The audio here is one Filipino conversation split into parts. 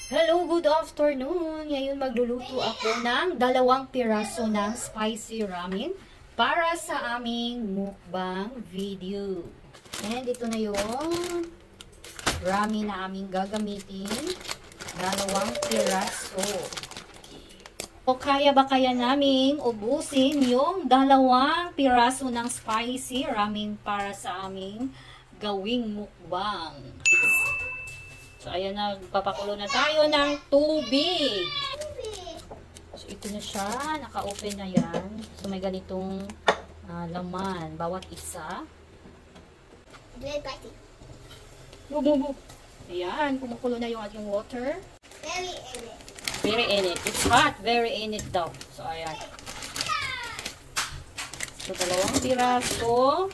Hello, good afternoon! Ngayon magluluto ako ng 2 piraso ng spicy ramen para sa aming mukbang video. And ito na yung ramen na aming gagamitin. 2 piraso. O kaya ba kaya naming ubusin yung 2 piraso ng spicy ramen para sa aming gawing mukbang? So, ayan na, papakulo na tayo ng tubig. So, ito na siya. Naka-open na yan. So, may ganitong laman. Bawat isa. Ayan, kumukulo na yung ating water. Very init. Very init. It's hot. Very init daw. So, ayan. So, 2 piraso.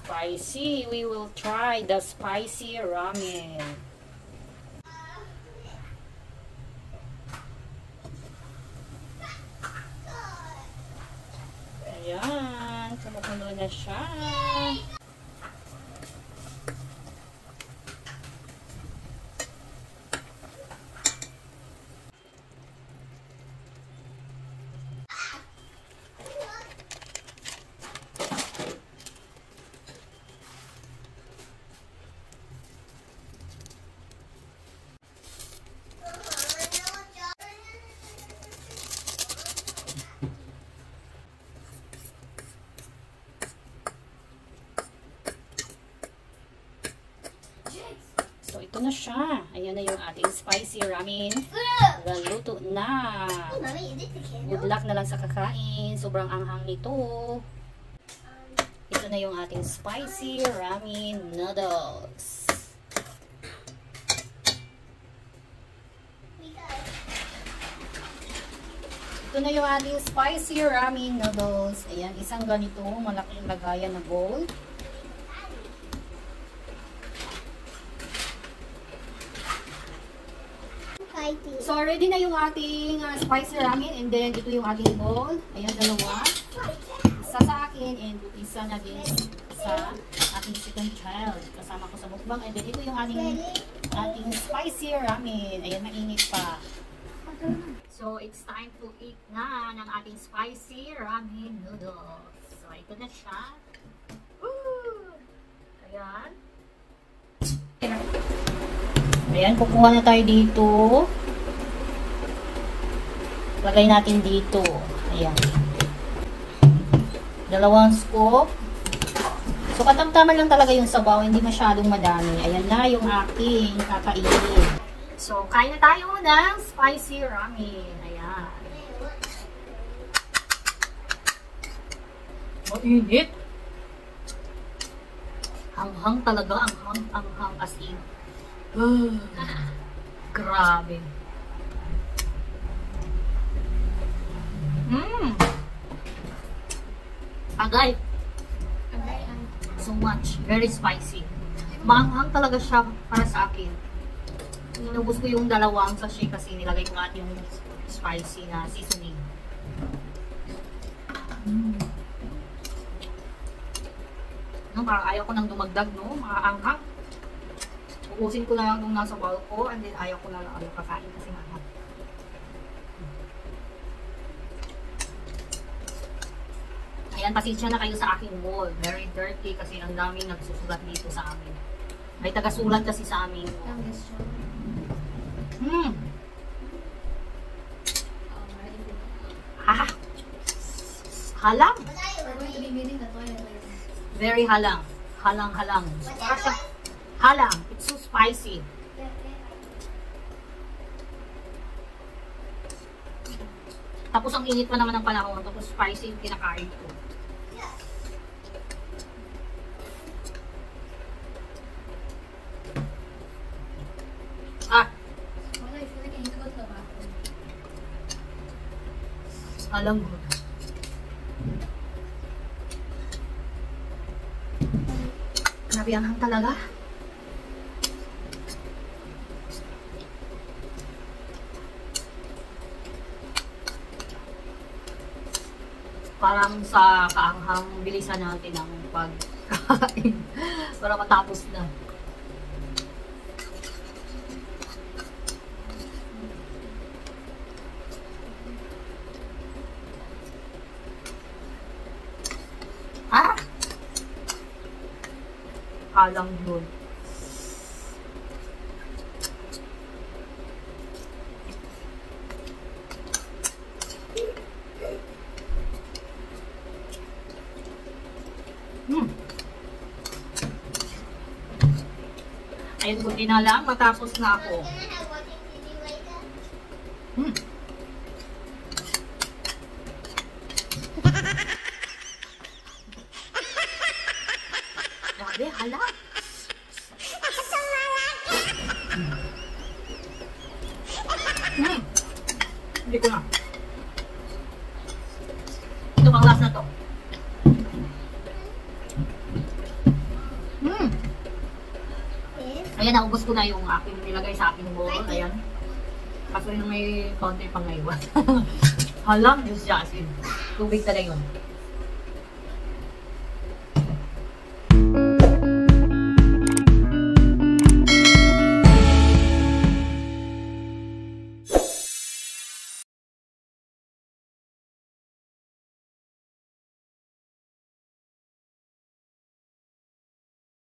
Spicy. We will try the spicy ramen. Ayan. Kumukulo na siya. So, ito na siya. Ayan na yung ating spicy ramen. Naluto na. Good luck na lang sa kakain. Sobrang anghang nito. Ito na yung ating spicy ramen noodles. Ito na yung ating spicy ramen noodles. Ayan, isang ganito malaking lagayan na bowl. So, ready na yung ating spicy ramen. And then, ito yung ating bowl. Ayan, 2. Isa sa akin and isa na din sa aking second child. Kasama ko sa mukbang. And then, ito yung ating spicy ramen. Ayan, mainit pa. So, it's time to eat na ng ating spicy ramen noodles. So, ito na siya. Woo! Ayan. Ayan, kukuha na tayo dito. Lagay natin dito. Ayan. 2 scoop. So, katamtaman lang talaga yung sabaw. Hindi masyadong madami. Ayan na yung aking kakainin. So, kain na tayo ng spicy ramen. Ayan. Mainit. Hanghang talaga. Anghang as in. Grabe. Agay. So much. Very spicy. Maanghang talaga siya para sa akin. Inubos ko yung 2 sachet kasi nilagay ko natin yung spicy na seasoning. No, parang ayaw ko nang dumagdag, no? Maanghang. Ubusin ko na lang nung nasa bowl ko and then ayaw ko na lang kakain kasi mahal. Ayan, pasensya na kayo sa aking bowl. Very dirty kasi ang daming nagsusulat dito sa amin. May taga-sulat kasi sa amin. Ha? Halang? Very halang. Halang. Halang. It's so spicy. Tapos ang init pa naman ng panahon. Tapos spicy yung kinakain ko. Halang ko. Grabe ang hang talaga. parang sa kaanghang bilisan natin ang pagkain para matapos na. Ah! Halang yun. Ayun, buti na lang, matapos na ako. Grabe, hala. Hindi ko na. Ito pang last na to. Ayan, naubos ko na yung aking nilagay sa aking bowl. Ayan. Kaso yung may konti pang naiwan. Halang, Diyos Jasin. Tubig talaga yun.